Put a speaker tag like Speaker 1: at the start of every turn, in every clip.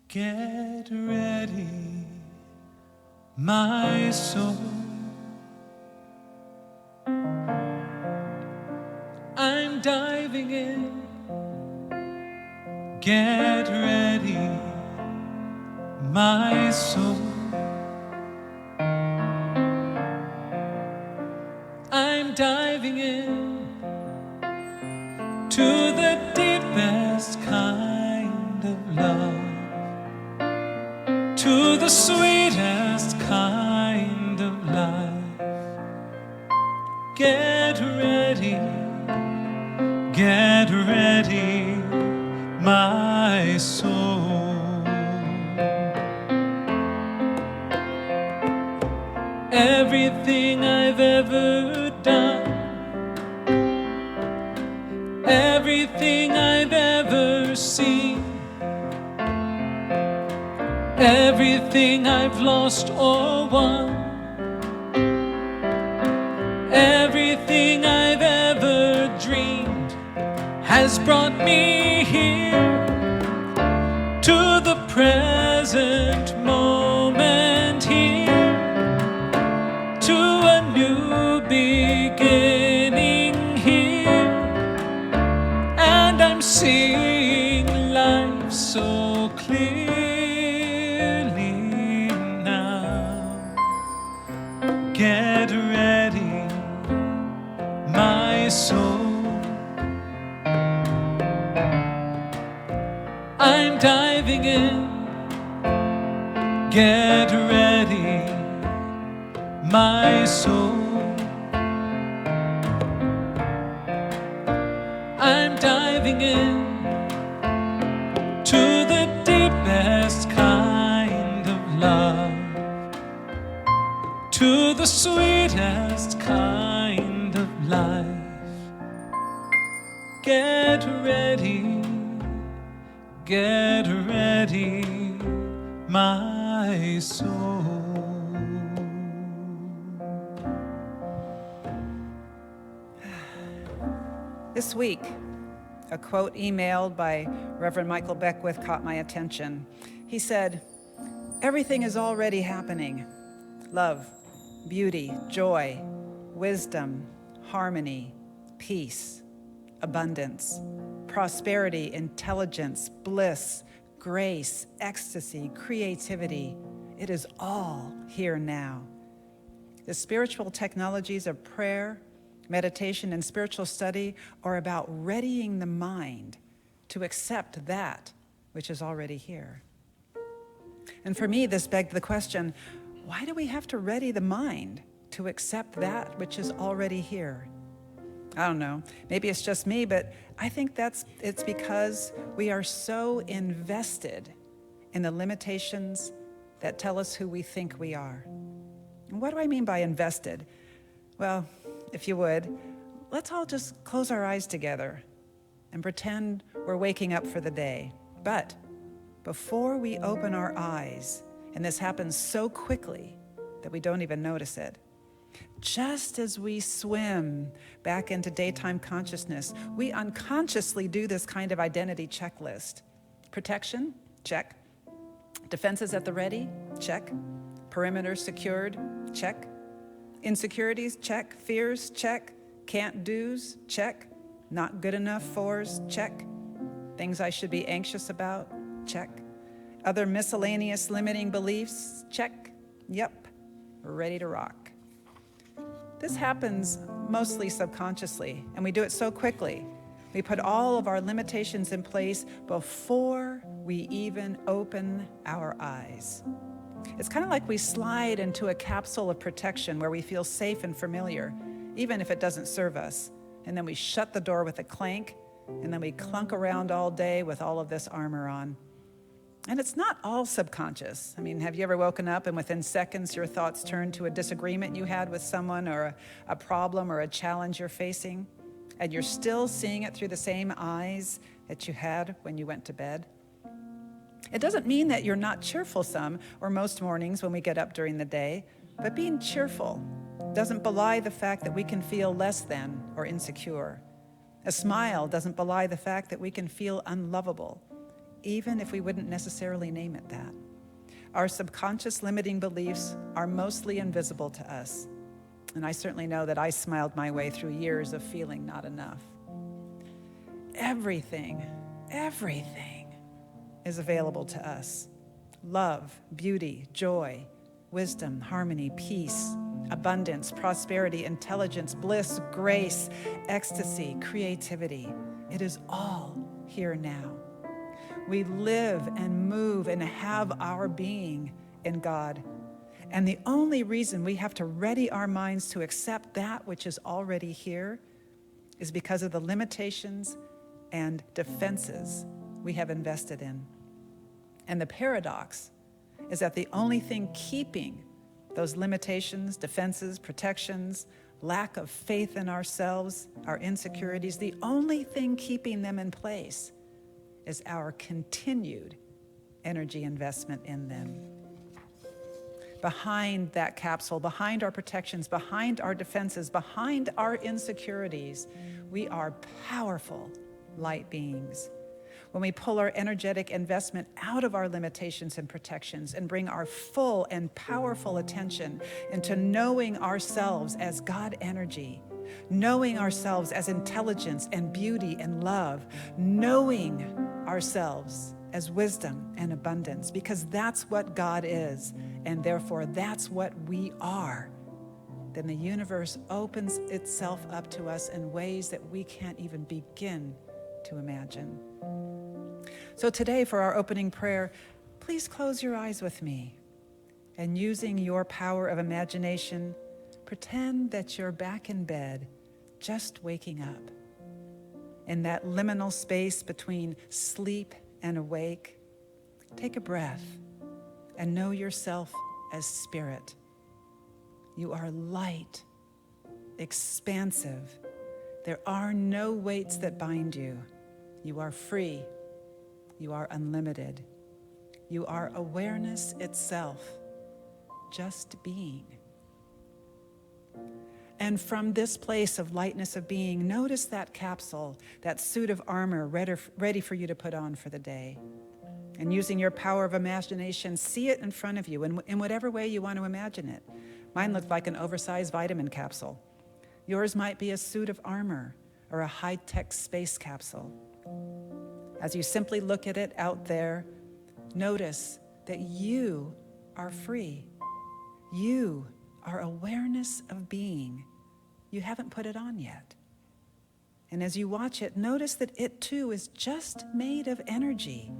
Speaker 1: Get ready, my soul. I'm diving in. Get ready, my soul. I'm diving in to the deepest kind of love, to the sweetest kind of life. Get ready, my soul. Everything I've ever done, everything I've ever seen, everything I've lost or won, everything I've ever dreamed has brought me here to the present moment, here to a new beginning here, and I'm seeing life so clearly now. Get ready, my soul. I'm diving in. Get ready, my soul. I'm diving in to the deepest kind of love, to the sweetest kind of life. Get ready, my soul.
Speaker 2: This week, a quote emailed by Reverend Michael Beckwith caught my attention. He said, "Everything is already happening. Love, beauty, joy, wisdom, harmony, peace, abundance, prosperity, intelligence, bliss, grace, ecstasy, creativity. It is all here now." The spiritual technologies of prayer, meditation, and spiritual study are about readying the mind to accept that which is already here. And for me, this begged the question, why do we have to ready the mind to accept that which is already here? I don't know, maybe it's just me, but I think it's because we are so invested in the limitations that tell us who we think we are. And what do I mean by invested? Well, if you would, let's all just close our eyes together and pretend we're waking up for the day. But before we open our eyes, and this happens so quickly that we don't even notice it, just as we swim back into daytime consciousness, we unconsciously do this kind of identity checklist. Protection? Check. Defenses at the ready? Check. Perimeter secured? Check. Insecurities? Check. Fears? Check. Can't do's? Check. Not good enough for's? Check. Things I should be anxious about? Check. Other miscellaneous limiting beliefs? Check. Yep. We're ready to rock. This happens mostly subconsciously, and we do it so quickly. We put all of our limitations in place before we even open our eyes. It's kind of like we slide into a capsule of protection where we feel safe and familiar, even if it doesn't serve us. And then we shut the door with a clank, and then we clunk around all day with all of this armor on. And it's not all subconscious. I mean, have you ever woken up and within seconds your thoughts turn to a disagreement you had with someone or a problem or a challenge you're facing, and you're still seeing it through the same eyes that you had when you went to bed? It doesn't mean that you're not cheerful some or most mornings when we get up during the day, but being cheerful doesn't belie the fact that we can feel less than or insecure. A smile doesn't belie the fact that we can feel unlovable, even if we wouldn't necessarily name it that. Our subconscious limiting beliefs are mostly invisible to us. And I certainly know that I smiled my way through years of feeling not enough. Everything is available to us. Love, beauty, joy, wisdom, harmony, peace, abundance, prosperity, intelligence, bliss, grace, ecstasy, creativity. It is all here now. We live and move and have our being in God. And the only reason we have to ready our minds to accept that which is already here is because of the limitations and defenses we have invested in. And the paradox is that the only thing keeping those limitations, defenses, protections, lack of faith in ourselves, our insecurities, the only thing keeping them in place is our continued energy investment in them. Behind that capsule, behind our protections, behind our defenses, behind our insecurities, we are powerful light beings. When we pull our energetic investment out of our limitations and protections and bring our full and powerful attention into knowing ourselves as God energy, knowing ourselves as intelligence and beauty and love, knowing ourselves as wisdom and abundance, because that's what God is, and therefore that's what we are, then the universe opens itself up to us in ways that we can't even begin to imagine. So today, for our opening prayer, please close your eyes with me, and using your power of imagination, pretend that you're back in bed, just waking up. In that liminal space between sleep and awake, take a breath and know yourself as spirit. You are light, expansive. There are no weights that bind you. You are free. You are unlimited. You are awareness itself, just being. And from this place of lightness of being, notice that capsule, that suit of armor ready for you to put on for the day. And using your power of imagination, see it in front of you in whatever way you want to imagine it. Mine looked like an oversized vitamin capsule. Yours might be a suit of armor or a high-tech space capsule. As you simply look at it out there, notice that you are free. You are awareness of being. You haven't put it on yet. And as you watch it, notice that it too is just made of energy.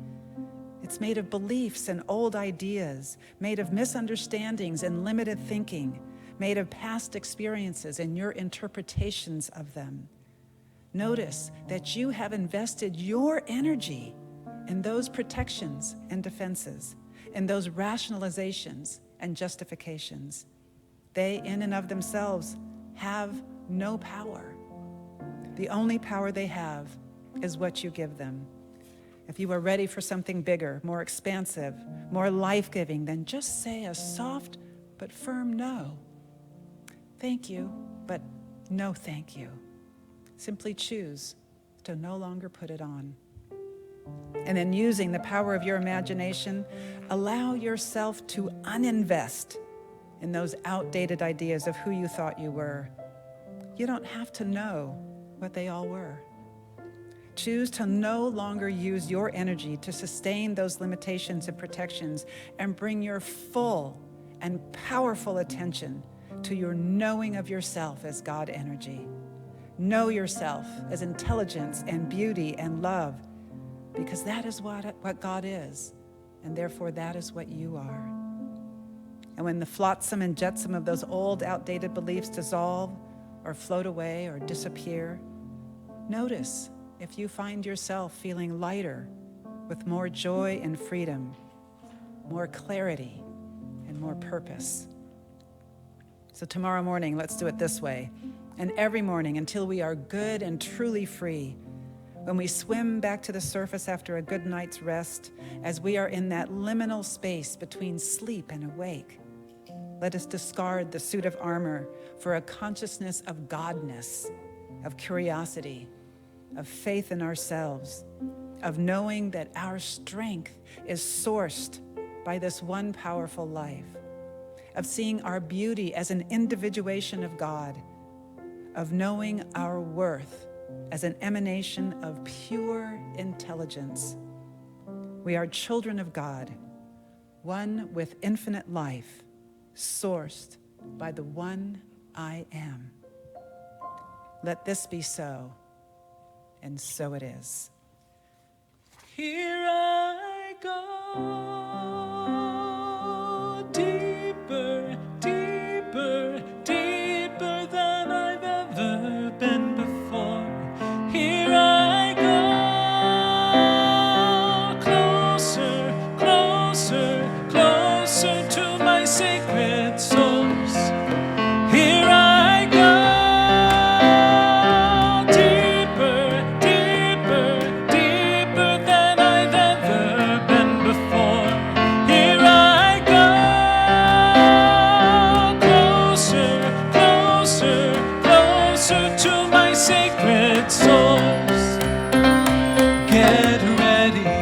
Speaker 2: It's made of beliefs and old ideas, made of misunderstandings and limited thinking, made of past experiences and your interpretations of them. Notice that you have invested your energy in those protections and defenses, in those rationalizations and justifications. They, in and of themselves, have no power. The only power they have is what you give them. If you are ready for something bigger, more expansive, more life-giving, then just say a soft but firm no. Thank you, but no thank you. Simply choose to no longer put it on. And then, using the power of your imagination, allow yourself to uninvest in those outdated ideas of who you thought you were. You don't have to know what they all were. Choose to no longer use your energy to sustain those limitations and protections, and bring your full and powerful attention to your knowing of yourself as God energy. Know yourself as intelligence and beauty and love, because that is what God is, and therefore that is what you are. And when the flotsam and jetsam of those old, outdated beliefs dissolve or float away or disappear, notice if you find yourself feeling lighter, with more joy and freedom, more clarity and more purpose. So tomorrow morning, let's do it this way. And every morning until we are good and truly free, when we swim back to the surface after a good night's rest, as we are in that liminal space between sleep and awake, let us discard the suit of armor for a consciousness of godness, of curiosity, of faith in ourselves, of knowing that our strength is sourced by this one powerful life, of seeing our beauty as an individuation of God, of knowing our worth as an emanation of pure intelligence. We are children of God, one with infinite life, sourced by the one I am. Let this be so, and so it is.
Speaker 1: Here I go, deeper, deeper, deeper than I've ever been before. Here I go, closer, closer, closer to my sacred source. Here I go, deeper, deeper, deeper than I've ever been before. Here I go, closer, closer, closer to my sacred source. Get ready,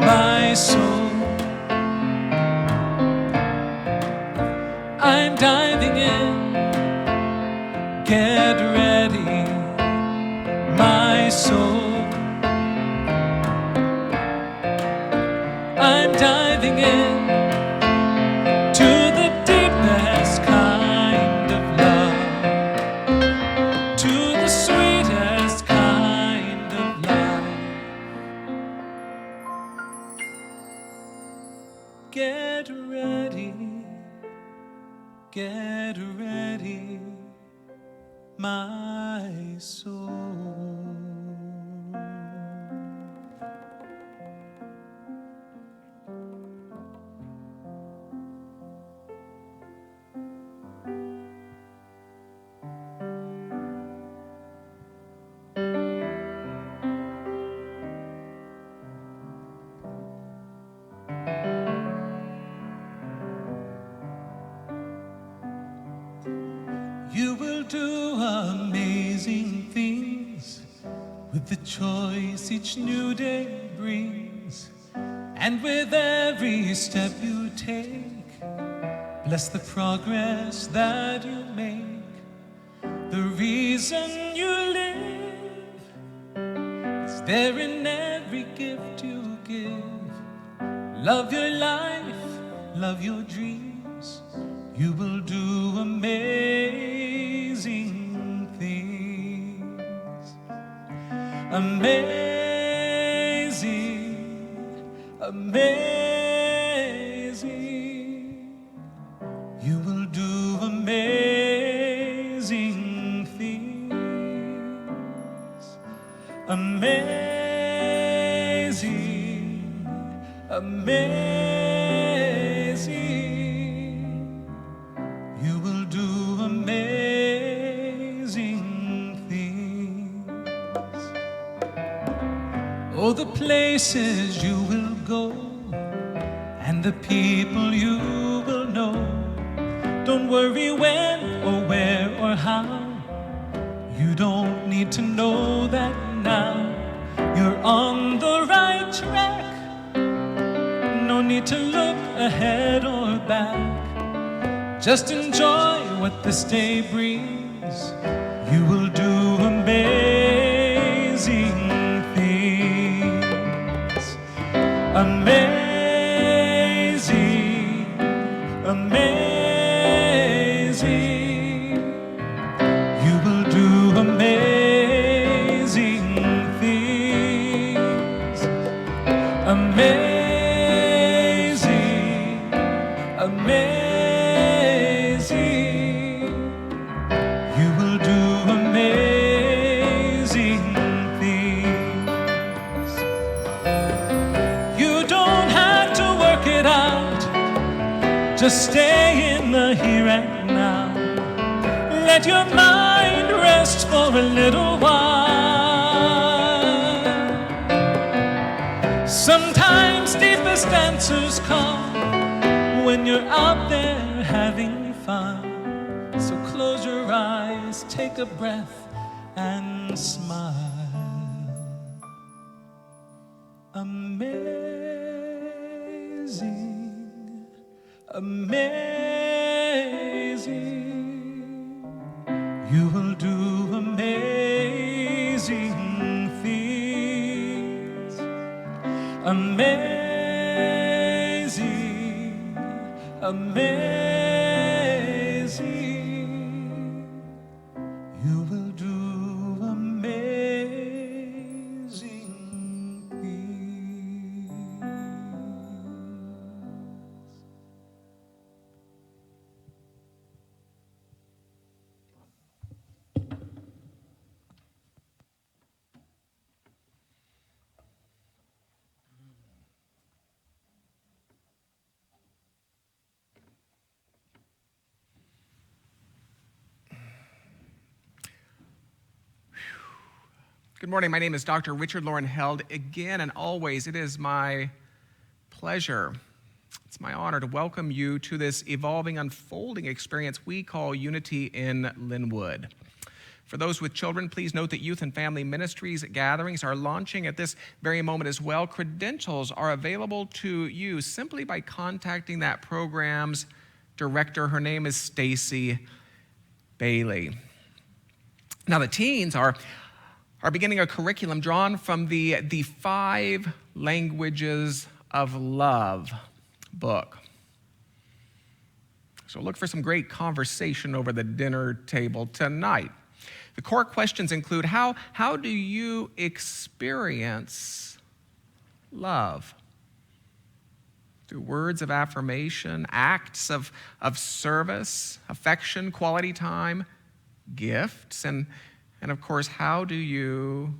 Speaker 1: my soul. I'm diving in. Get ready, my soul. I'm diving in to the deepest kind of love, to the sweetest kind of life. Get ready, my soul. You will do amazing things with the choice each new day brings. And with every step you take, bless the progress that you make. The reason you live is there in every gift you give. Love your life, love your dreams. You will do amazing things. Amazing, amazing. You will do amazing things. Amazing, amazing. You will do amazing things. Oh, the places you will go and the people you will know. Don't worry when or where or how. You don't need to know that now. You're on the right track. No need to look ahead or back. Just enjoy what this day brings. You will do amazing things. Amazing, amazing. You will do amazing things. Amazing, amazing. Just stay in the here and now. Let your mind rest for a little while. Sometimes deepest answers come when you're out there having fun. So close your eyes, take a breath, and smile. amazing, amazing. You will do amazing things. Amazing, amazing. You will do amazing things.
Speaker 3: Good morning. My name is Dr. Richard Loren Held. Again and always, it is my pleasure, it's my honor to welcome you to this evolving, unfolding experience we call Unity in Lynnwood. For those with children, please note that youth and family ministries gatherings are launching at this very moment as well. Credentials are available to you simply by contacting that program's director. Her name is Stacy Bailey. Now, the teens are beginning a curriculum drawn from the 5 Languages of Love book. So look for some great conversation over the dinner table tonight. The core questions include how do you experience love? Through words of affirmation, acts of service, affection, quality time, gifts, and of course, how do you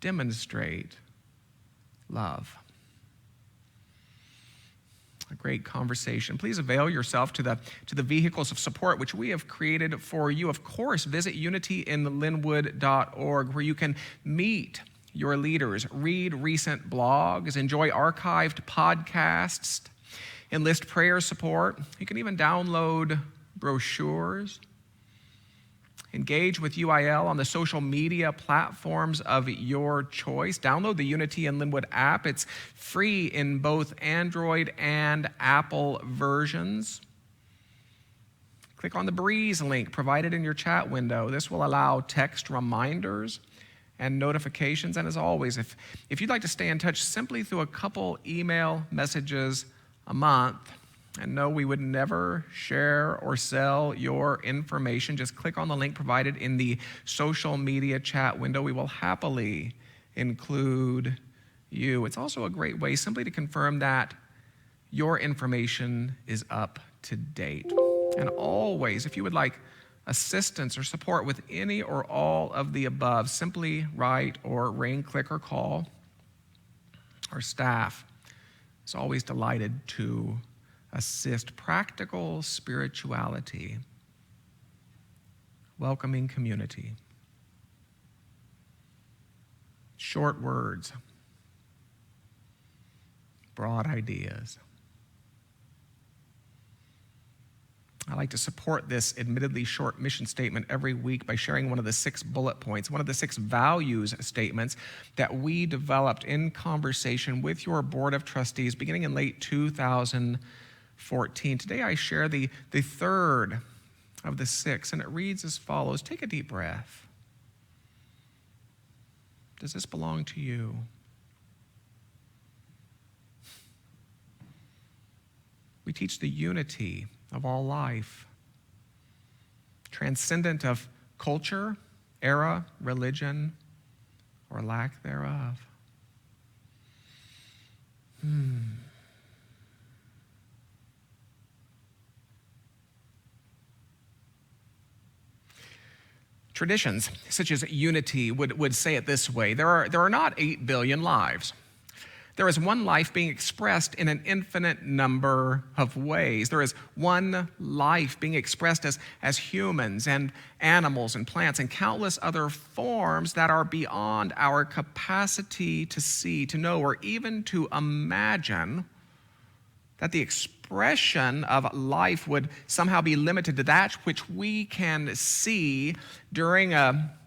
Speaker 3: demonstrate love? A great conversation. Please avail yourself to the vehicles of support which we have created for you. Of course, visit unityinlynnwood.org, where you can meet your leaders, read recent blogs, enjoy archived podcasts, enlist prayer support. You can even download brochures. Engage with UIL on the social media platforms of your choice. Download the Unity in Lynnwood app. It's free in both Android and Apple versions. Click on the Breeze link provided in your chat window. This will allow text reminders and notifications. And as always, if you'd like to stay in touch simply through a couple email messages a month, and no, we would never share or sell your information. Just click on the link provided in the social media chat window. We will happily include you. It's also a great way simply to confirm that your information is up to date. And always, if you would like assistance or support with any or all of the above, simply write or ring, click, or call. Our staff is always delighted to assist. Practical spirituality, welcoming community, short words, broad ideas. I like to support this admittedly short mission statement every week by sharing one of the 6 bullet points, one of the 6 values statements that we developed in conversation with your board of trustees beginning in late 2014. Today I share the third of the 6, and it reads as follows. Take a deep breath. Does this belong to you? We teach the unity of all life, transcendent of culture, era, religion, or lack thereof. Traditions such as unity would say it this way. There are not 8 billion lives. There is one life being expressed in an infinite number of ways. There is one life being expressed as humans and animals and plants and countless other forms that are beyond our capacity to see, to know, or even to imagine. That the expression of life would somehow be limited to that which we can see during a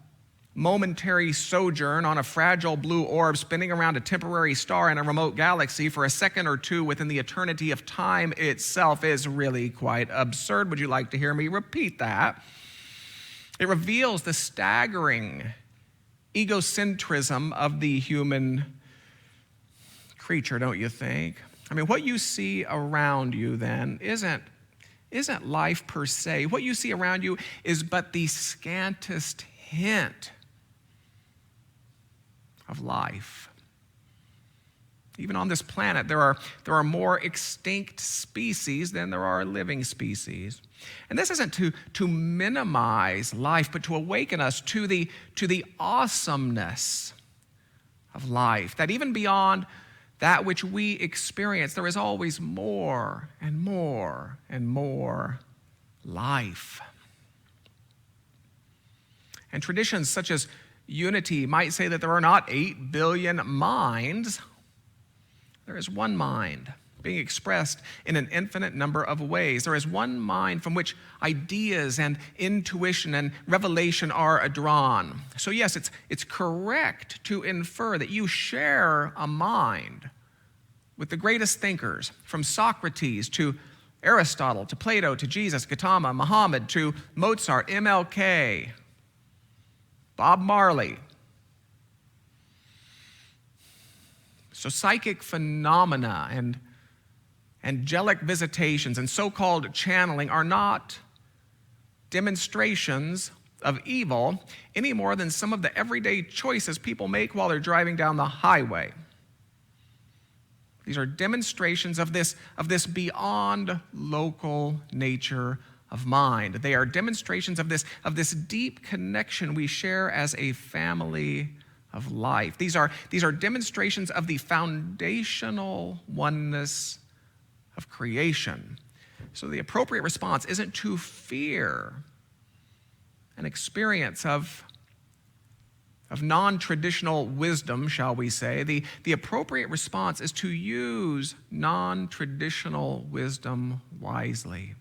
Speaker 3: momentary sojourn on a fragile blue orb spinning around a temporary star in a remote galaxy for a second or two within the eternity of time itself is really quite absurd. Would you like to hear me repeat that? It reveals the staggering egocentrism of the human creature, don't you think? I mean, what you see around you then isn't life per se. What you see around you is but the scantest hint of life. Even on this planet, there are more extinct species than there are living species. And this isn't to minimize life, but to awaken us to the awesomeness of life, that even beyond that which we experience, there is always more and more and more life. And traditions such as unity might say that there are not 8 billion minds. There is one mind being expressed in an infinite number of ways. There is one mind from which ideas and intuition and revelation are drawn. So yes, it's correct to infer that you share a mind with the greatest thinkers, from Socrates to Aristotle to Plato to Jesus, Gautama, Muhammad to Mozart, MLK, Bob Marley. So psychic phenomena and angelic visitations and so-called channeling are not demonstrations of evil any more than some of the everyday choices people make while they're driving down the highway. These are demonstrations of this beyond local nature of mind. They are demonstrations of this deep connection we share as a family of life. These are demonstrations of the foundational oneness of creation. So the appropriate response isn't to fear an experience of non-traditional wisdom, shall we say. The appropriate response is to use non-traditional wisdom wisely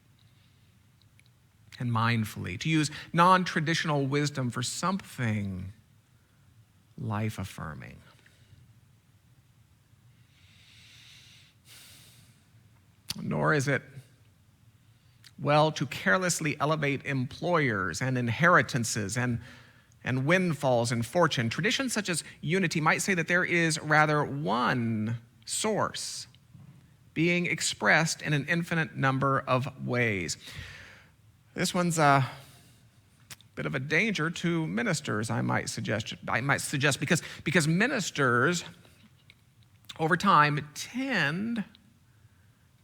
Speaker 3: and mindfully, to use non-traditional wisdom for something life-affirming. Nor is it well to carelessly elevate employers and inheritances and windfalls and fortune. Traditions such as unity might say that there is rather one source being expressed in an infinite number of ways. This one's a bit of a danger to ministers, I might suggest because ministers over time tend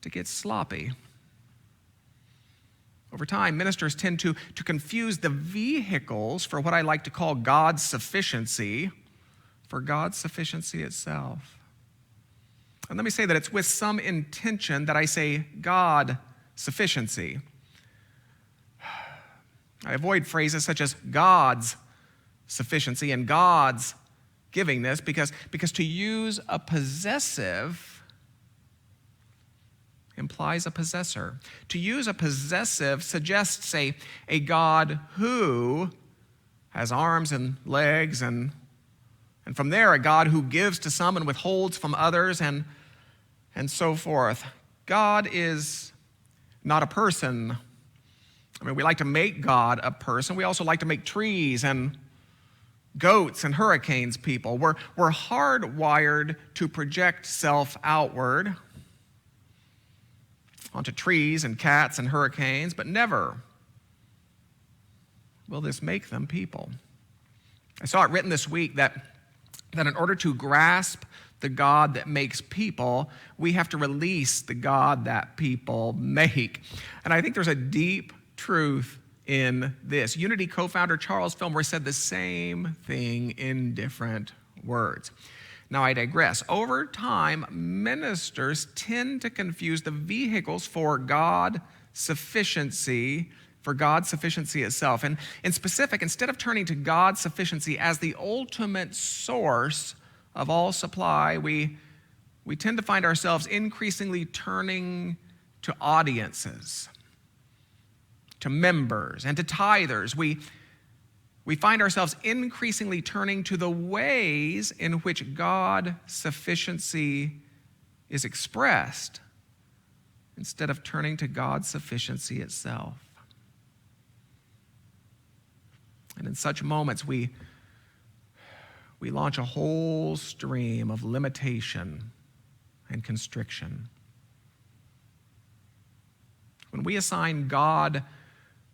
Speaker 3: to get sloppy. Over time, ministers tend to confuse the vehicles for what I like to call God's sufficiency for God's sufficiency itself. And let me say that it's with some intention that I say God sufficiency. I avoid phrases such as God's sufficiency and God's givingness because to use a possessive implies a possessor. To use a possessive suggests a God who has arms and legs and from there a God who gives to some and withholds from others and so forth. God is not a person. I mean, we like to make God a person. We also like to make trees and goats and hurricanes people. We're hardwired to project self outward onto trees and cats and hurricanes, but never will this make them people. I saw it written this week that in order to grasp the God that makes people, we have to release the God that people make. And I think there's a deep truth in this. Unity co-founder Charles Fillmore said the same thing in different words. Now, I digress. Over time, ministers tend to confuse the vehicles for God's sufficiency itself. And in specific, instead of turning to God's sufficiency as the ultimate source of all supply, we tend to find ourselves increasingly turning to audiences, to members, and to tithers. We we find ourselves increasingly turning to the ways in which God's sufficiency is expressed instead of turning to God's sufficiency itself. And in such moments, we launch a whole stream of limitation and constriction. When we assign God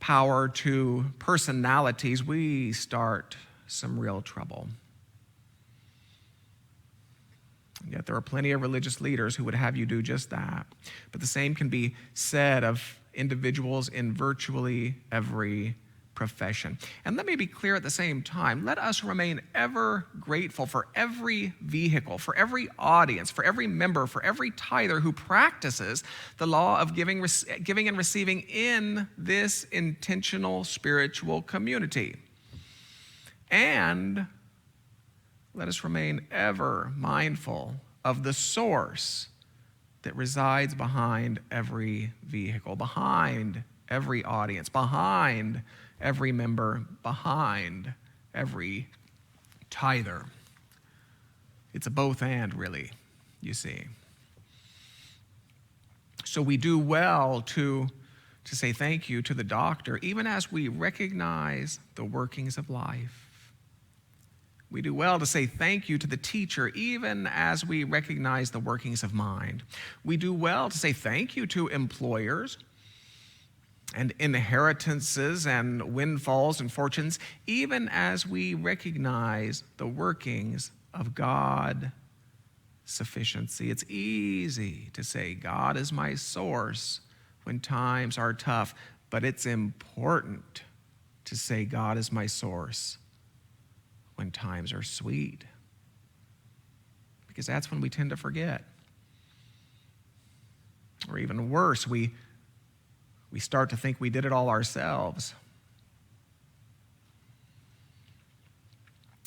Speaker 3: power to personalities, we start some real trouble. And yet there are plenty of religious leaders who would have you do just that. But the same can be said of individuals in virtually every profession. And let me be clear at the same time, let us remain ever grateful for every vehicle, for every audience, for every member, for every tither who practices the law of giving and receiving in this intentional spiritual community. And let us remain ever mindful of the source that resides behind every vehicle, behind every audience, behind every member, behind every tither. It's a both and, really, you see. So we do well to say thank you to the doctor, even as we recognize the workings of life. We do well to say thank you to the teacher, even as we recognize the workings of mind. We do well to say thank you to employers and inheritances and windfalls and fortunes, even as we recognize the workings of God's sufficiency. It's easy to say, God is my source when times are tough, but it's important to say, God is my source when times are sweet, because that's when we tend to forget. Or even worse, we start to think we did it all ourselves.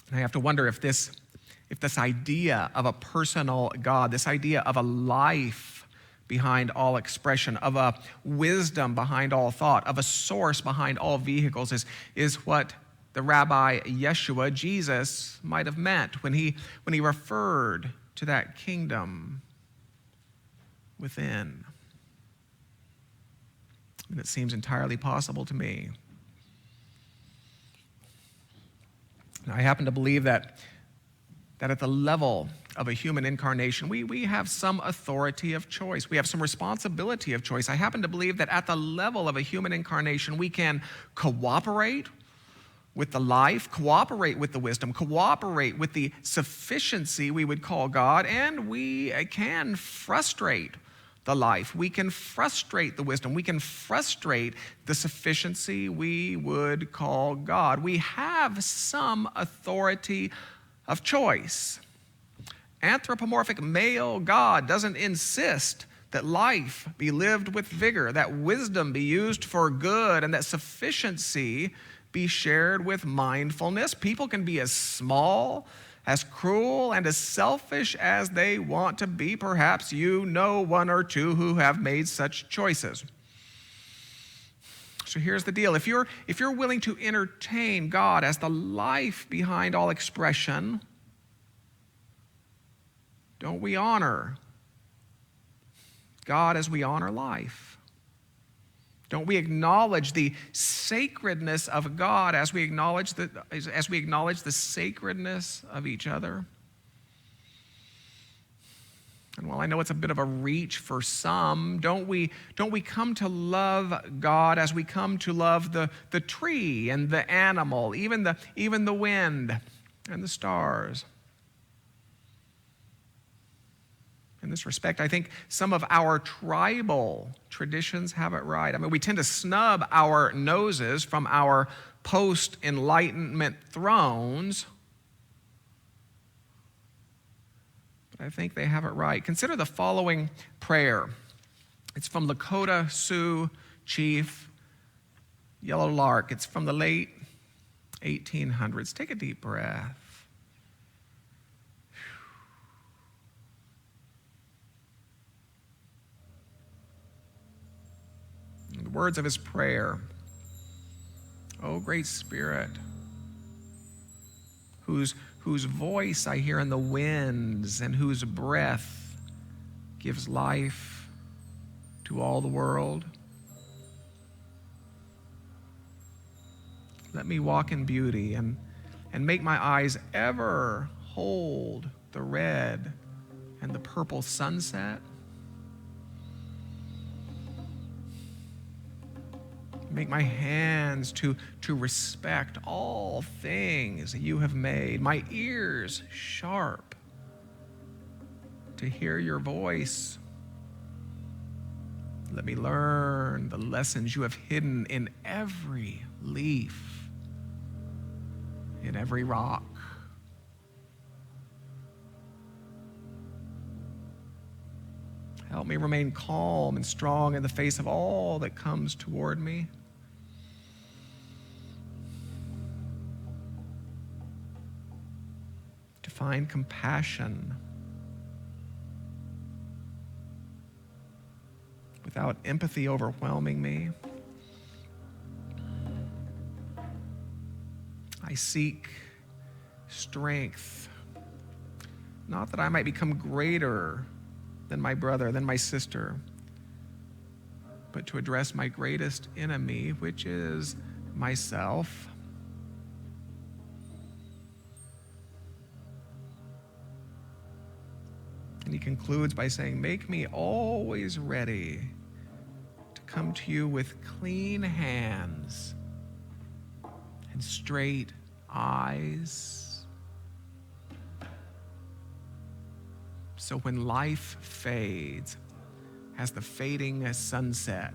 Speaker 3: And I have to wonder if this idea of a personal God, this idea of a life behind all expression, of a wisdom behind all thought, of a source behind all vehicles is what the Rabbi Yeshua, Jesus, might have meant when he referred to that kingdom within. And it seems entirely possible to me. And I happen to believe that at the level of a human incarnation, we have some authority of choice. We have some responsibility of choice. I happen to believe that at the level of a human incarnation, we can cooperate with the life, cooperate with the wisdom, cooperate with the sufficiency we would call God, and we can frustrate the life. We can frustrate the wisdom. We can frustrate the sufficiency we would call God. We have some authority of choice. Anthropomorphic male God doesn't insist that life be lived with vigor, that wisdom be used for good, and that sufficiency be shared with mindfulness. People can be as small, as cruel, and as selfish as they want to be. Perhaps you know one or two who have made such choices. So here's the deal. If you're willing to entertain God as the life behind all expression, don't we honor God as we honor life? Don't we acknowledge the sacredness of God as we acknowledge the sacredness of each other? And while I know it's a bit of a reach for some, don't we come to love God as we come to love the tree and the animal, even the wind and the stars? In this respect, I think some of our tribal traditions have it right. I mean, we tend to snub our noses from our post-Enlightenment thrones, but I think they have it right. Consider the following prayer. It's from Lakota Sioux Chief Yellow Lark. It's from the late 1800s. Take a deep breath. The words of his prayer: "O great Spirit, whose voice I hear in the winds, and whose breath gives life to all the world. Let me walk in beauty and make my eyes ever hold the red and the purple sunset. Make my hands to respect all things that you have made. My ears sharp to hear your voice. Let me learn the lessons you have hidden in every leaf, in every rock. Help me remain calm and strong in the face of all that comes toward me. To find compassion without empathy overwhelming me. I seek strength, not that I might become greater than my brother, than my sister, but to address my greatest enemy, which is myself. And he concludes by saying, make me always ready to come to you with clean hands and straight eyes. So when life fades as the fading sunset,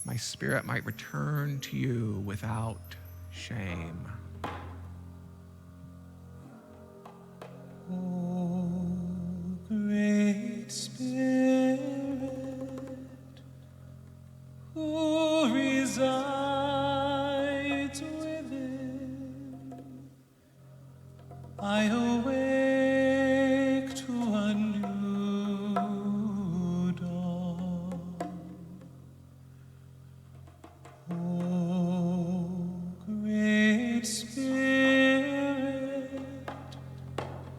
Speaker 3: my spirit might return to you without shame.
Speaker 1: O Great Spirit, who resides within, I awake to a new dawn. O Great Spirit,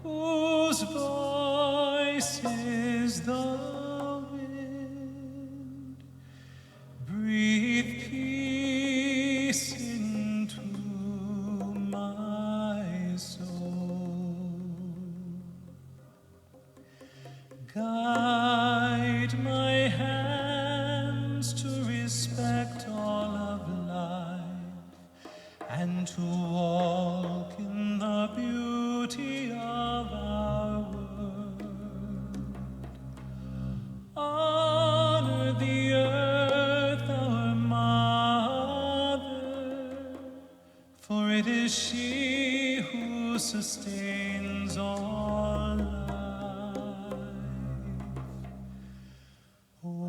Speaker 1: whose voice is the wind, breathe peace into my soul. Guide my hands to respect all of life and to walk in the beauty of our world. Honor the earth, our mother, for it is she who sustains all life. Oh,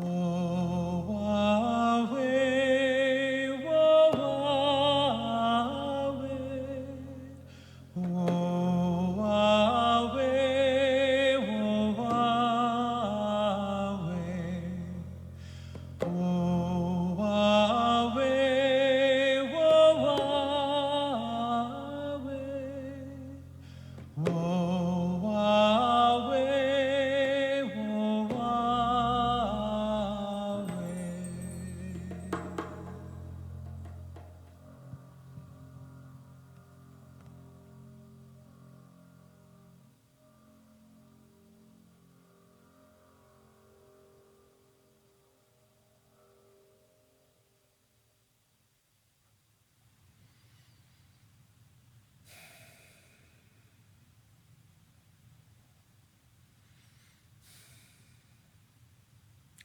Speaker 1: away, oh, away, oh, away, oh, away, oh, away, oh, away, oh, away, oh, away.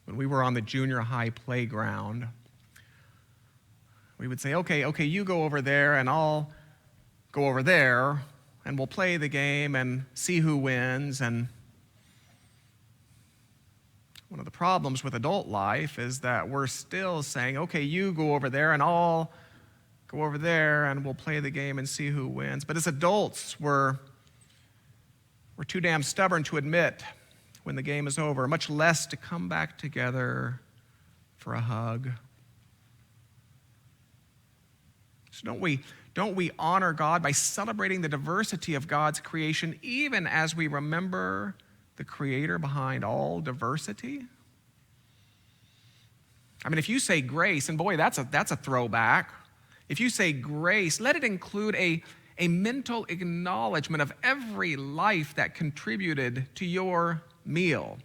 Speaker 3: When we were on the junior high playground, we would say, okay, you go over there and I'll go over there and we'll play the game and see who wins. And one of the problems with adult life is that we're still saying, okay, you go over there and I'll go over there and we'll play the game and see who wins. But as adults, we're too damn stubborn to admit when the game is over, much less to come back together for a hug. So don't we Don't we honor God by celebrating the diversity of God's creation, even as we remember the Creator behind all diversity? I mean, if you say grace, and boy, that's a throwback. If you say grace, let it include a mental acknowledgement of every life that contributed to your meal.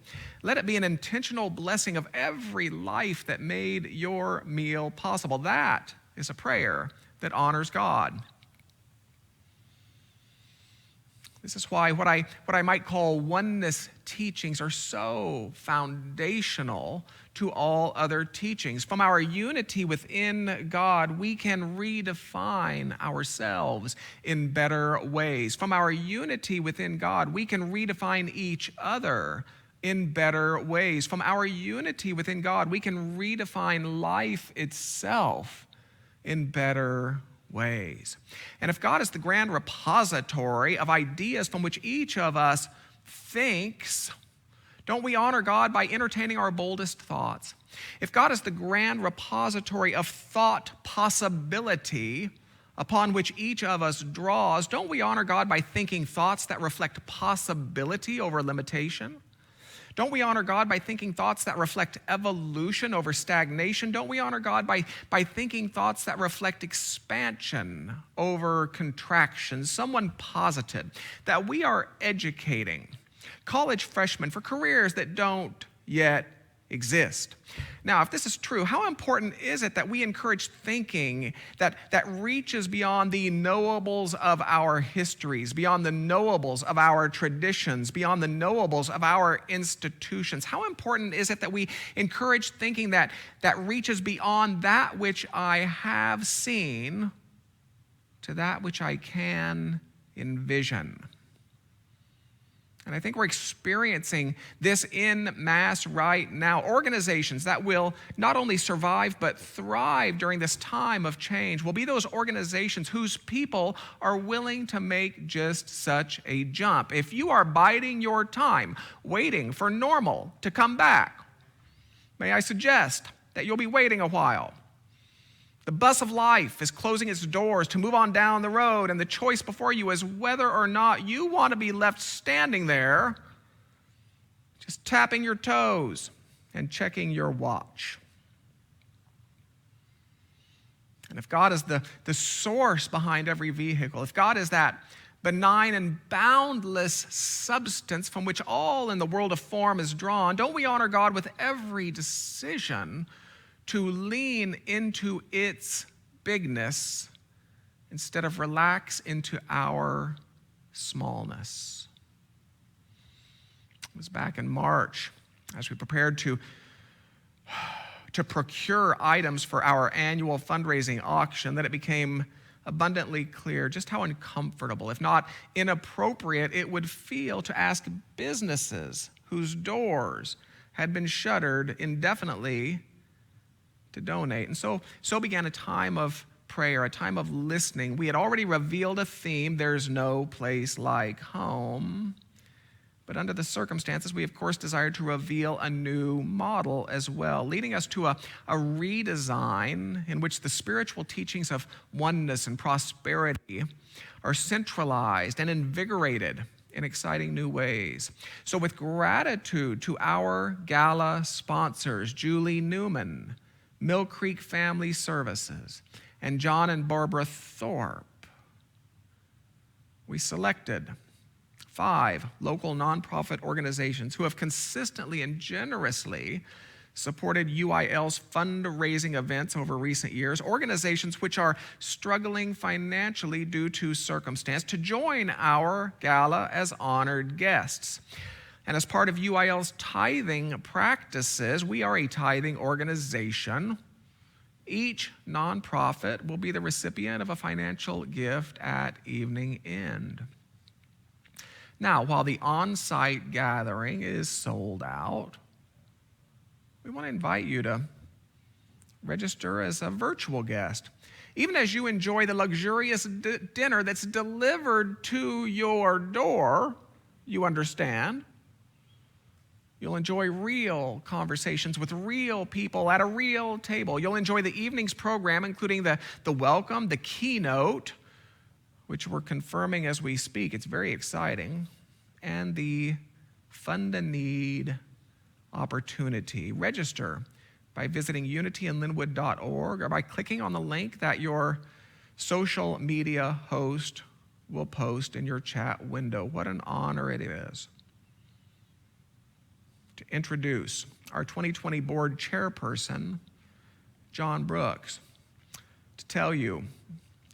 Speaker 3: Let it be an intentional blessing of every life that made your meal possible. That is a prayer that honors God. This is why what I might call oneness teachings are so foundational to all other teachings. From our unity within God, we can redefine ourselves in better ways. From our unity within God, we can redefine each other in better ways. From our unity within God, we can redefine life itself in better ways. And if God is the grand repository of ideas from which each of us thinks, don't we honor God by entertaining our boldest thoughts? If God is the grand repository of thought possibility upon which each of us draws, don't we honor God by thinking thoughts that reflect possibility over limitation? Don't we honor God by thinking thoughts that reflect evolution over stagnation? Don't we honor God by thinking thoughts that reflect expansion over contraction? Someone posited that we are educating college freshmen for careers that don't yet exist. Now, if this is true, how important is it that we encourage thinking that reaches beyond the knowables of our histories, beyond the knowables of our traditions, beyond the knowables of our institutions? How important is it that we encourage thinking that reaches beyond that which I have seen to that which I can envision? And I think we're experiencing this en masse right now. Organizations that will not only survive but thrive during this time of change will be those organizations whose people are willing to make just such a jump. If you are biding your time, waiting for normal to come back, may I suggest that you'll be waiting a while. The bus of life is closing its doors to move on down the road, and the choice before you is whether or not you want to be left standing there, just tapping your toes and checking your watch. And if God is the source behind every vehicle, if God is that benign and boundless substance from which all in the world of form is drawn, don't we honor God with every decision to lean into its bigness instead of relax into our smallness? It was back in March as we prepared to procure items for our annual fundraising auction that it became abundantly clear just how uncomfortable, if not inappropriate, it would feel to ask businesses whose doors had been shuttered indefinitely to donate. And so began a time of prayer, a time of listening. We had already revealed a theme, there's no place like home. But under the circumstances, we of course desired to reveal a new model as well, leading us to a redesign in which the spiritual teachings of oneness and prosperity are centralized and invigorated in exciting new ways. So with gratitude to our gala sponsors, Julie Neumann, Mill Creek Family Services, and John and Barbara Thorp, we selected 5 local nonprofit organizations who have consistently and generously supported UIL's fundraising events over recent years, organizations which are struggling financially due to circumstance, to join our gala as honored guests. And as part of UIL's tithing practices, we are a tithing organization. Each nonprofit will be the recipient of a financial gift at evening end. Now, while the on-site gathering is sold out, we want to invite you to register as a virtual guest. Even as you enjoy the luxurious dinner that's delivered to your door, you understand, You'll enjoy real conversations with real people at a real table. You'll enjoy the evening's program, including the welcome, the keynote, which we're confirming as we speak. It's very exciting. And the Fund a Need opportunity. Register by visiting unityinlynnwood.org or by clicking on the link that your social media host will post in your chat window. What an honor it is to introduce our 2020 board chairperson, John Brooks, to tell you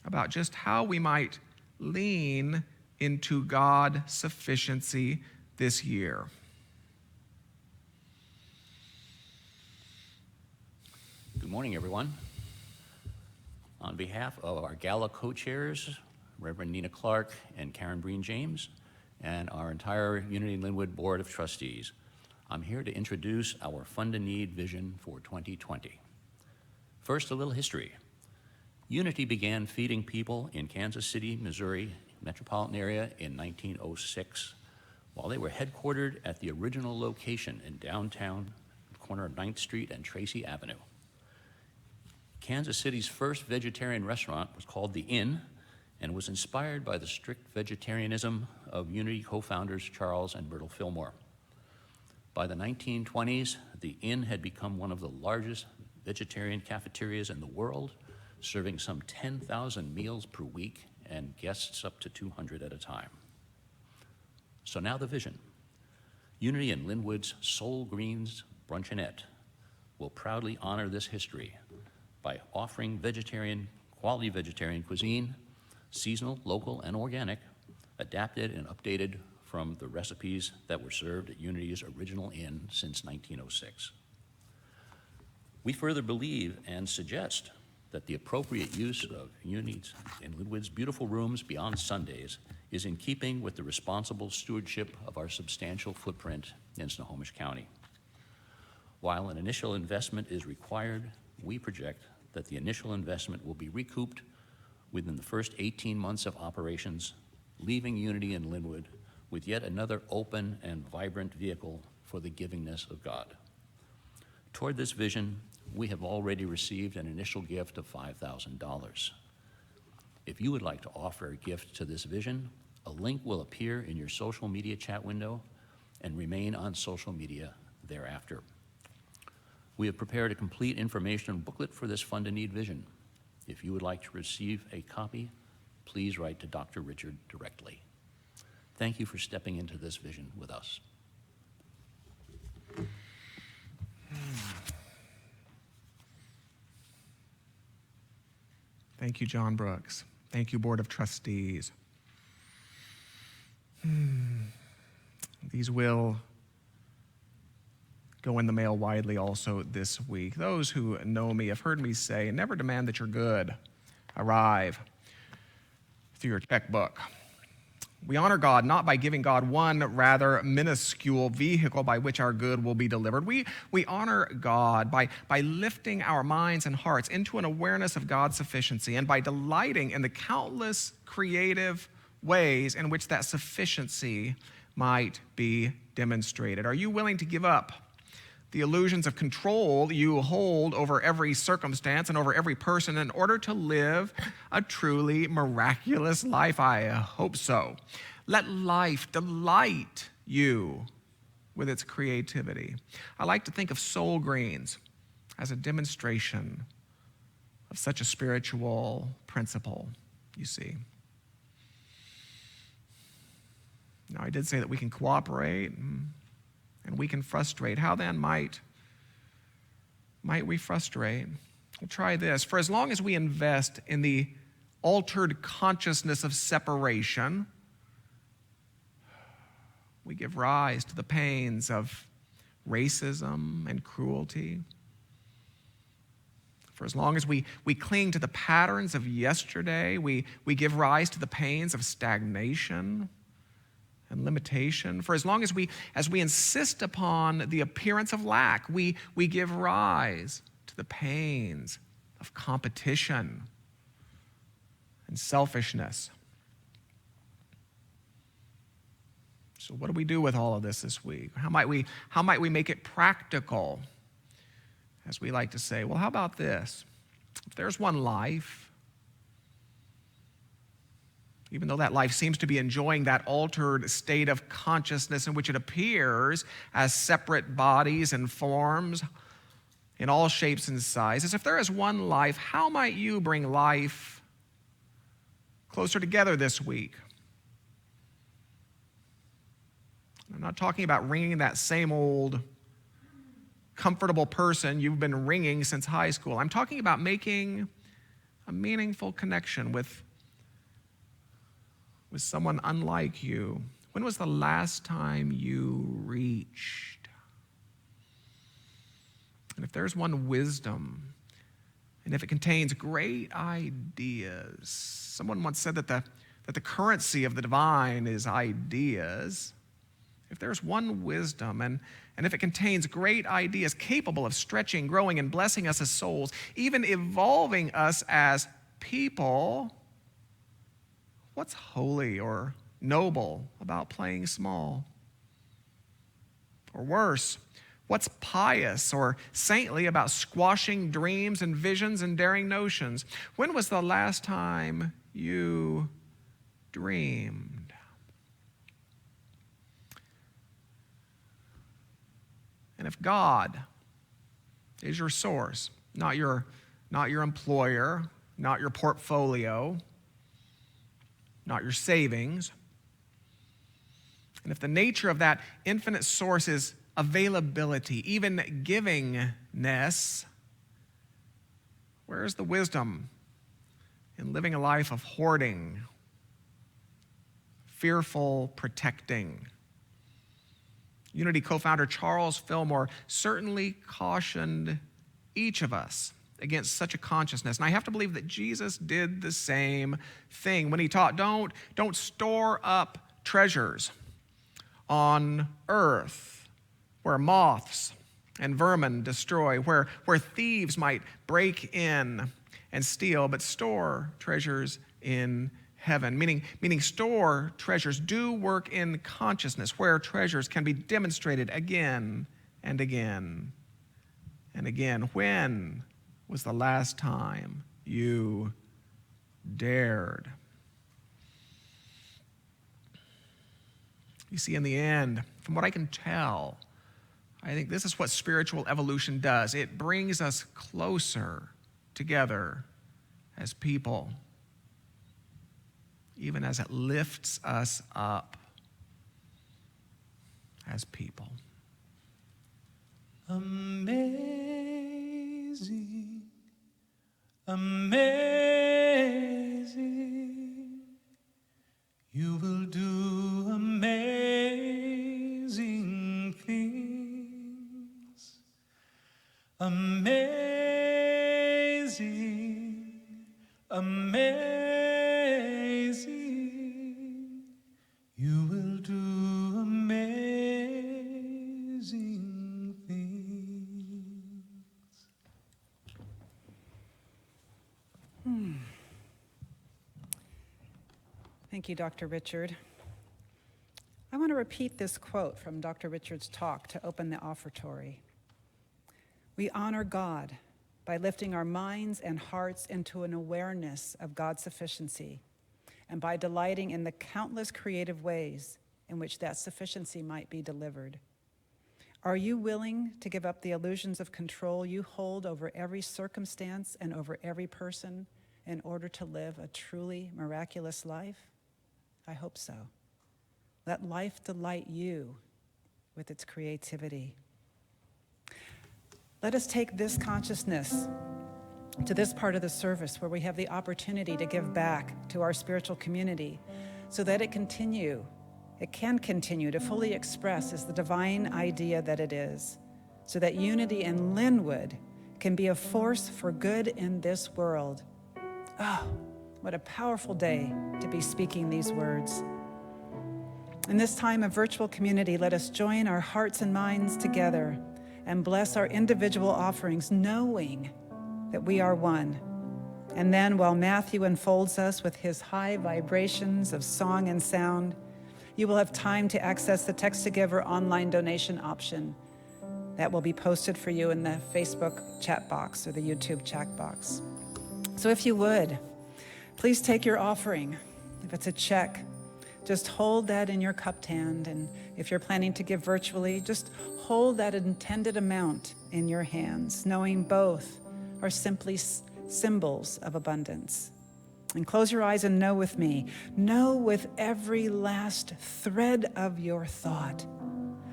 Speaker 3: about just how we might lean into God sufficiency this year.
Speaker 4: Good morning, everyone. On behalf of our gala co-chairs, Reverend Nina Clark and Karen Breen James, and our entire Unity in Lynnwood Board of Trustees, I'm here to introduce our Fund a Need vision for 2020. First, a little history. Unity began feeding people in Kansas City, Missouri metropolitan area in 1906 while they were headquartered at the original location in downtown, corner of 9th Street and Tracy Avenue. Kansas City's first vegetarian restaurant was called the Inn and was inspired by the strict vegetarianism of Unity co-founders Charles and Myrtle Fillmore. By the 1920s, the Inn had become one of the largest vegetarian cafeterias in the world, serving some 10,000 meals per week and guests up to 200 at a time. So now the vision. Unity in Lynnwood's Soul Greens Bruncheonette will proudly honor this history by offering quality vegetarian cuisine, seasonal, local, and organic, adapted and updated from the recipes that were served at Unity's original inn since 1906. We further believe and suggest that the appropriate use of Unity's in Lynnwood's beautiful rooms beyond Sundays is in keeping with the responsible stewardship of our substantial footprint in Snohomish County. While an initial investment is required, we project that the initial investment will be recouped within the first 18 months of operations, leaving Unity in Lynnwood with yet another open and vibrant vehicle for the givingness of God. Toward this vision, we have already received an initial gift of $5,000. If you would like to offer a gift to this vision, a link will appear in your social media chat window and remain on social media thereafter. We have prepared a complete information booklet for this Fund a Need vision. If you would like to receive a copy, please write to Dr. Richard directly. Thank you for stepping into this vision with us.
Speaker 3: Thank you, John Brooks. Thank you, Board of Trustees. These will go in the mail widely also this week. Those who know me have heard me say, never demand that your good arrive through your checkbook. We honor God not by giving God one rather minuscule vehicle by which our good will be delivered. We honor God by lifting our minds and hearts into an awareness of God's sufficiency and by delighting in the countless creative ways in which that sufficiency might be demonstrated. Are you willing to give up the illusions of control you hold over every circumstance and over every person in order to live a truly miraculous life? I hope so. Let life delight you with its creativity. I like to think of Soul Greens as a demonstration of such a spiritual principle, you see. Now, I did say that we can cooperate and we can frustrate. How then might we frustrate? We'll try this. For as long as we invest in the altered consciousness of separation, we give rise to the pains of racism and cruelty. For as long as we cling to the patterns of yesterday, we give rise to the pains of stagnation and limitation. For as long as we insist upon the appearance of lack, we give rise to the pains of competition and selfishness. So what do we do with all of this week? How might we make it practical? As we like to say, well, how about this? If there's one life, even though that life seems to be enjoying that altered state of consciousness in which it appears as separate bodies and forms in all shapes and sizes, if there is one life, how might you bring life closer together this week? I'm not talking about ringing that same old comfortable person you've been ringing since high school. I'm talking about making a meaningful connection with someone unlike you. When was the last time you reached? And if there's one wisdom, and if it contains great ideas, someone once said that the currency of the divine is ideas. If there's one wisdom, and if it contains great ideas capable of stretching, growing, and blessing us as souls, even evolving us as people, what's holy or noble about playing small? Or worse, what's pious or saintly about squashing dreams and visions and daring notions? When was the last time you dreamed? And if God is your source, not your employer, not your portfolio, not your savings, and if the nature of that infinite source is availability, even givingness, where is the wisdom in living a life of hoarding, fearful protecting? Unity co-founder Charles Fillmore certainly cautioned each of us against such a consciousness. And I have to believe that Jesus did the same thing when he taught, don't store up treasures on earth where moths and vermin destroy, where thieves might break in and steal, but store treasures in heaven, meaning store treasures, do work in consciousness where treasures can be demonstrated again and again and again. When was the last time you dared? You see, in the end, from what I can tell, I think this is what spiritual evolution does. It brings us closer together as people, even as it lifts us up as people.
Speaker 1: Amazing, amazing, you will do amazing things. Amazing, amazing, you will do amazing things.
Speaker 2: Thank you, Dr. Richard. I want to repeat this quote from Dr. Richard's talk to open the offertory. We honor God by lifting our minds and hearts into an awareness of God's sufficiency, and by delighting in the countless creative ways in which that sufficiency might be delivered. Are you willing to give up the illusions of control you hold over every circumstance and over every person in order to live a truly miraculous life? I hope so. Let life delight you with its creativity. Let us take this consciousness to this part of the service where we have the opportunity to give back to our spiritual community so that it can continue to fully express as the divine idea that it is, so that unity in Lynnwood can be a force for good in this world. Oh, what a powerful day to be speaking these words. In this time of virtual community, let us join our hearts and minds together and bless our individual offerings, knowing that we are one. And then, while Matthew enfolds us with his high vibrations of song and sound, you will have time to access the Text to Give or online donation option that will be posted for you in the Facebook chat box or the YouTube chat box. So if you would, please take your offering. If it's a check, just hold that in your cupped hand. And if you're planning to give virtually, just hold that intended amount in your hands, knowing both are simply symbols of abundance. And close your eyes and know with me, know with every last thread of your thought,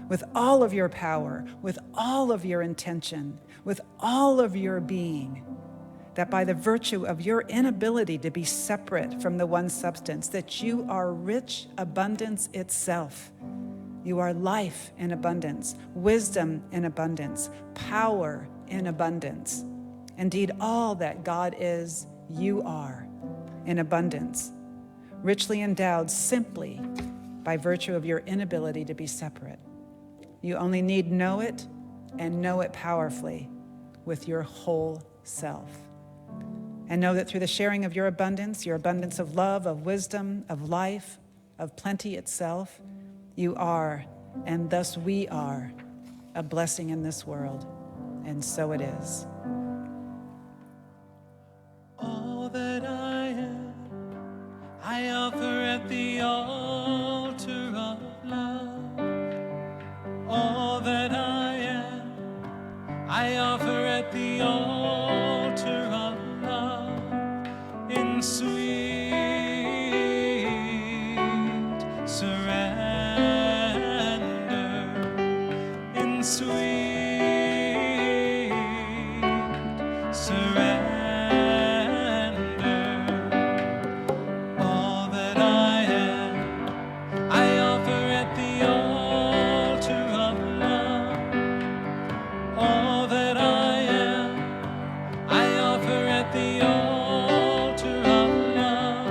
Speaker 2: with all of your power, with all of your intention, with all of your being, that by the virtue of your inability to be separate from the one substance, that you are rich abundance itself. You are life in abundance, wisdom in abundance, power in abundance. Indeed, all that God is, you are in abundance, richly endowed simply by virtue of your inability to be separate. You only need know it and know it powerfully with your whole self. And know that through the sharing of your abundance of love, of wisdom, of life, of plenty itself, you are, and thus we are, a blessing in this world. And so it is.
Speaker 1: All that I am, I offer at the altar of love. All that I am, I offer at the altar of love, in sweet surrender, in sweet surrender. All that I am, I offer at the altar of love. All that I am, I offer at the altar of love,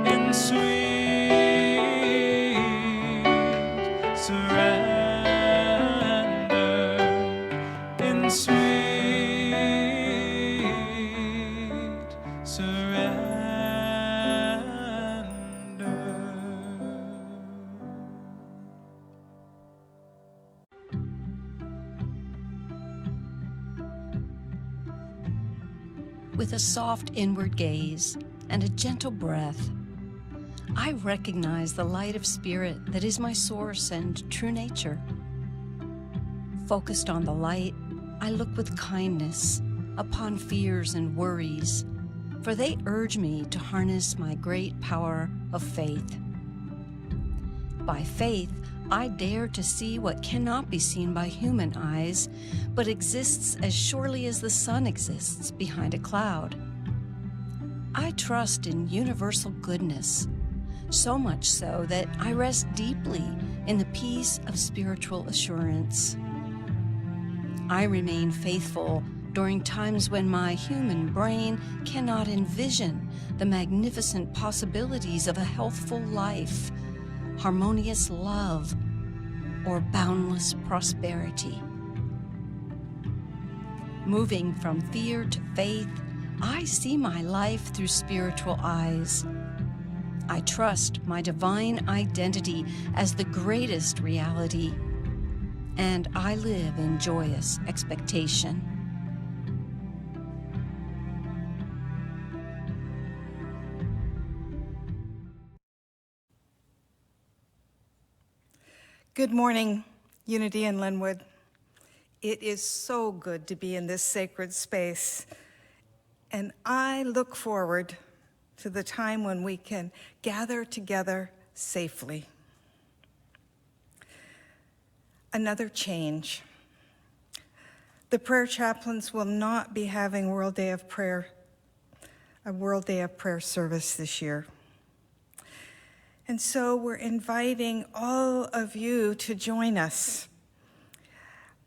Speaker 1: in sweet surrender, in sweet surrender.
Speaker 5: With a soft inward gaze and a gentle breath, I recognize the light of spirit that is my source and true nature. Focused on the light, I look with kindness upon fears and worries, for they urge me to harness my great power of faith. By faith, I dare to see what cannot be seen by human eyes, but exists as surely as the sun exists behind a cloud. I trust in universal goodness, so much so that I rest deeply in the peace of spiritual assurance. I remain faithful during times when my human brain cannot envision the magnificent possibilities of a healthful life, harmonious love, or boundless prosperity. Moving from fear to faith, I see my life through spiritual eyes. I trust my divine identity as the greatest reality, and I live in joyous expectation.
Speaker 6: Good morning, Unity in Lynnwood. It is so good to be in this sacred space, and I look forward to the time when we can gather together safely. Another change. The prayer chaplains will not be having a World Day of Prayer service this year. And so we're inviting all of you to join us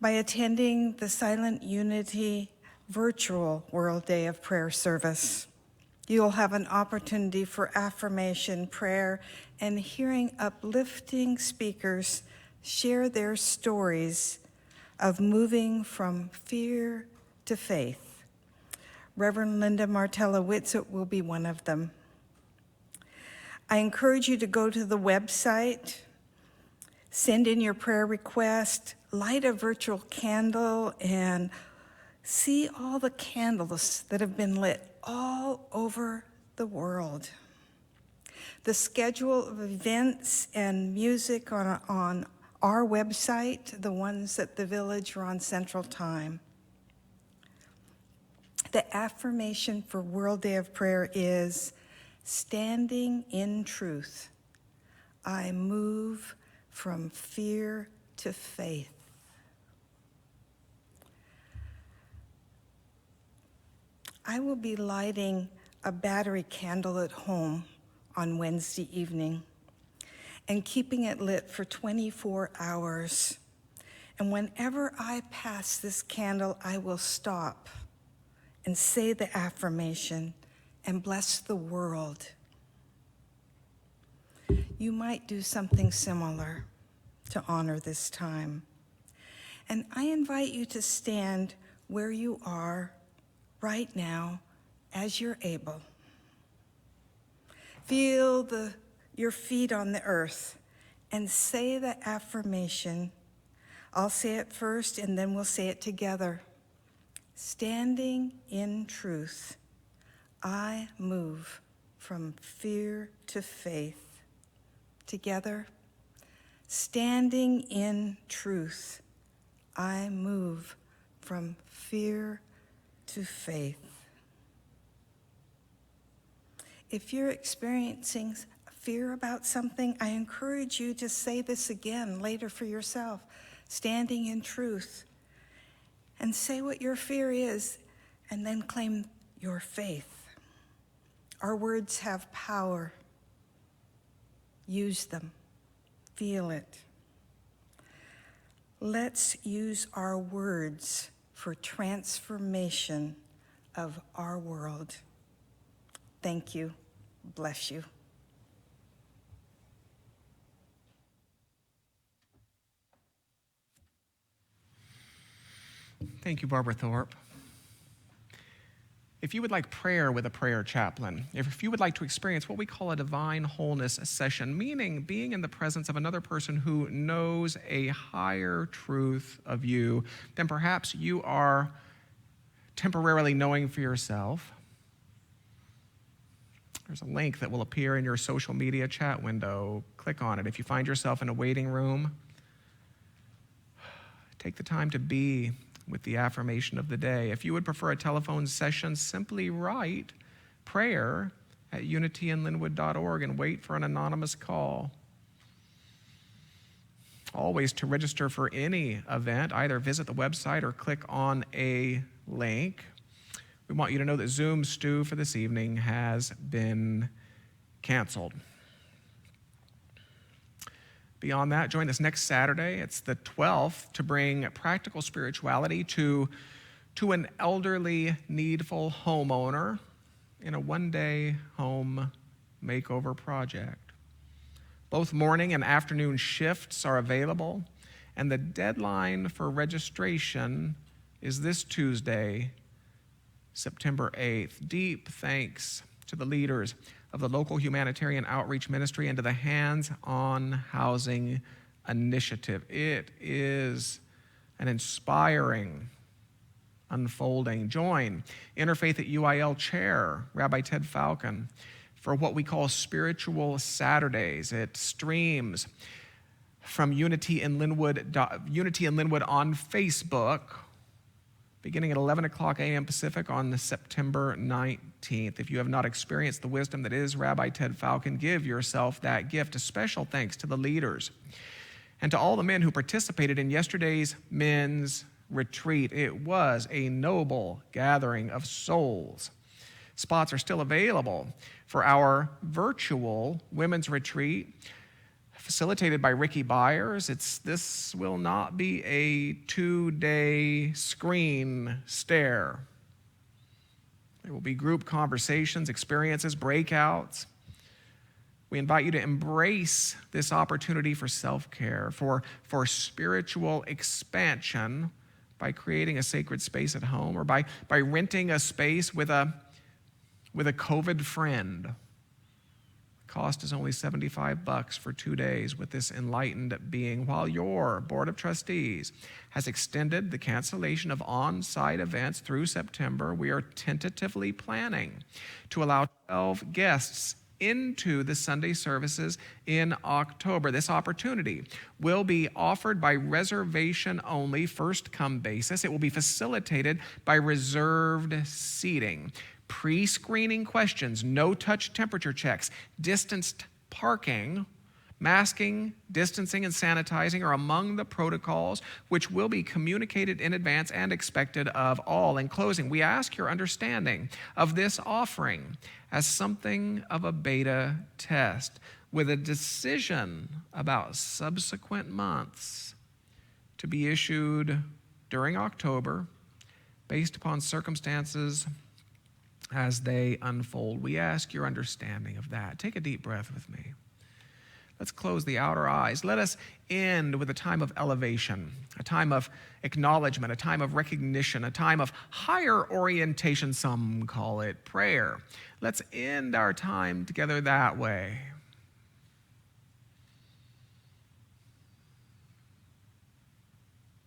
Speaker 6: by attending the Silent Unity virtual World Day of Prayer service. You'll have an opportunity for affirmation, prayer, and hearing uplifting speakers share their stories of moving from fear to faith. Reverend Linda Martella Whitsett will be one of them. I encourage you to go to the website, send in your prayer request, light a virtual candle, and see all the candles that have been lit all over the world. The schedule of events and music on our website, the ones at the Village, are on Central Time. The affirmation for World Day of Prayer is, standing in truth, I move from fear to faith. I will be lighting a battery candle at home on Wednesday evening and keeping it lit for 24 hours. And whenever I pass this candle, I will stop and say the affirmation and bless the world. You might do something similar to honor this time. And I invite you to stand where you are right now as you're able. Feel your feet on the earth and say the affirmation. I'll say it first and then we'll say it together. Standing in truth, I move from fear to faith. Together, standing in truth, I move from fear to faith. If you're experiencing fear about something, I encourage you to say this again later for yourself, standing in truth, and say what your fear is, and then claim your faith. Our words have power. Use them. Feel it. Let's use our words for transformation of our world. Thank you. Bless you.
Speaker 3: Thank you, Barbara Thorp. If you would like prayer with a prayer chaplain, if you would like to experience what we call a divine wholeness session, meaning being in the presence of another person who knows a higher truth of you than perhaps you are temporarily knowing for yourself, there's a link that will appear in your social media chat window. Click on it. If you find yourself in a waiting room, take the time to be with the affirmation of the day. If you would prefer a telephone session, simply write prayer at unityinlynnwood.org and wait for an anonymous call. Always, to register for any event, either visit the website or click on a link. We want you to know that Zoom stew for this evening has been canceled. Beyond that, join us next Saturday. It's the 12th to bring practical spirituality to an elderly, needful homeowner in a one-day home makeover project. Both morning and afternoon shifts are available, and the deadline for registration is this Tuesday, September 8th. Deep thanks to the leaders of the local humanitarian outreach ministry and to the Hands-On Housing Initiative. It is an inspiring unfolding. Join Interfaith at UIL Chair, Rabbi Ted Falcon, for what we call Spiritual Saturdays. It streams from Unity in Lynnwood on Facebook, beginning at 11 o'clock a.m. Pacific on September 19th. If you have not experienced the wisdom that is Rabbi Ted Falcon, give yourself that gift. A special thanks to the leaders and to all the men who participated in yesterday's men's retreat. It was a noble gathering of souls. Spots are still available for our virtual women's retreat, facilitated by Ricky Byers. This will not be a 2-day screen stare. There will be group conversations, experiences, breakouts. We invite you to embrace this opportunity for self-care, for spiritual expansion by creating a sacred space at home, or by renting a space with a COVID friend. Cost is only $75 for 2 days with this enlightened being, while your Board of Trustees has extended the cancellation of on-site events through September. We are tentatively planning to allow 12 guests into the Sunday services in October. This opportunity will be offered by reservation only, first come basis. It will be facilitated by reserved seating. Pre-screening questions, no-touch temperature checks, distanced parking, masking, distancing, and sanitizing are among the protocols which will be communicated in advance and expected of all. In closing, we ask your understanding of this offering as something of a beta test, with a decision about subsequent months to be issued during October based upon circumstances as they unfold. We ask your understanding of that. Take a deep breath with me. Let's close the outer eyes. Let us end with a time of elevation, a time of acknowledgement, a time of recognition, a time of higher orientation, some call it prayer. Let's end our time together that way.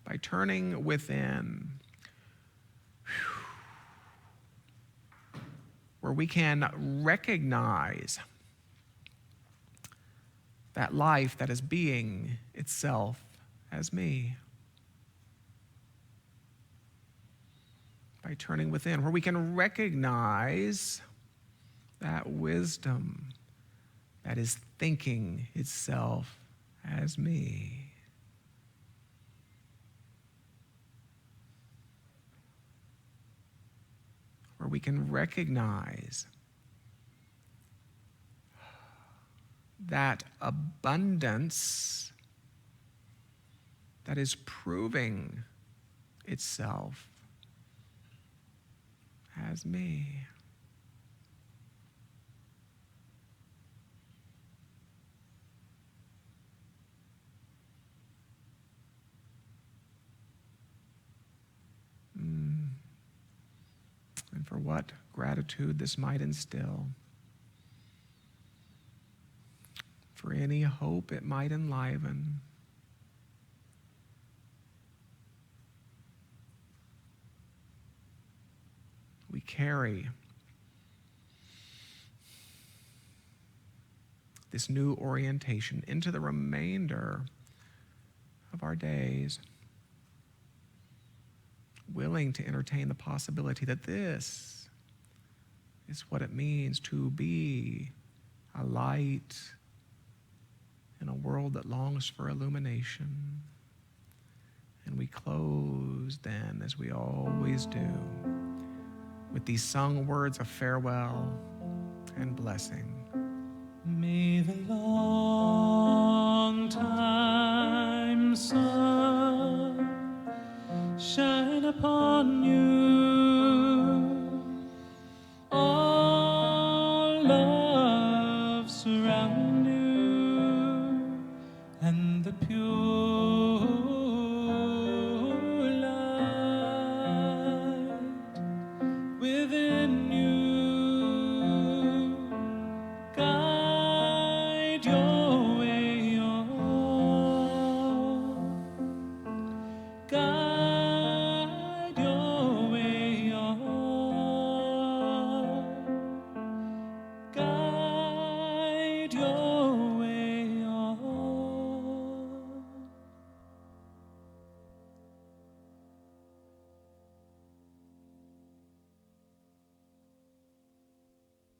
Speaker 3: By turning within, where we can recognize that life that is being itself as me. By turning within, where we can recognize that wisdom that is thinking itself as me. Where we can recognize that abundance that is proving itself as me. And for what gratitude this might instill. For any hope it might enliven. We carry this new orientation into the remainder of our days, willing to entertain the possibility that this is what it means to be a light in a world that longs for illumination. And we close then, as we always do, with these sung words of farewell and blessing.
Speaker 1: May the long time sun shine upon you.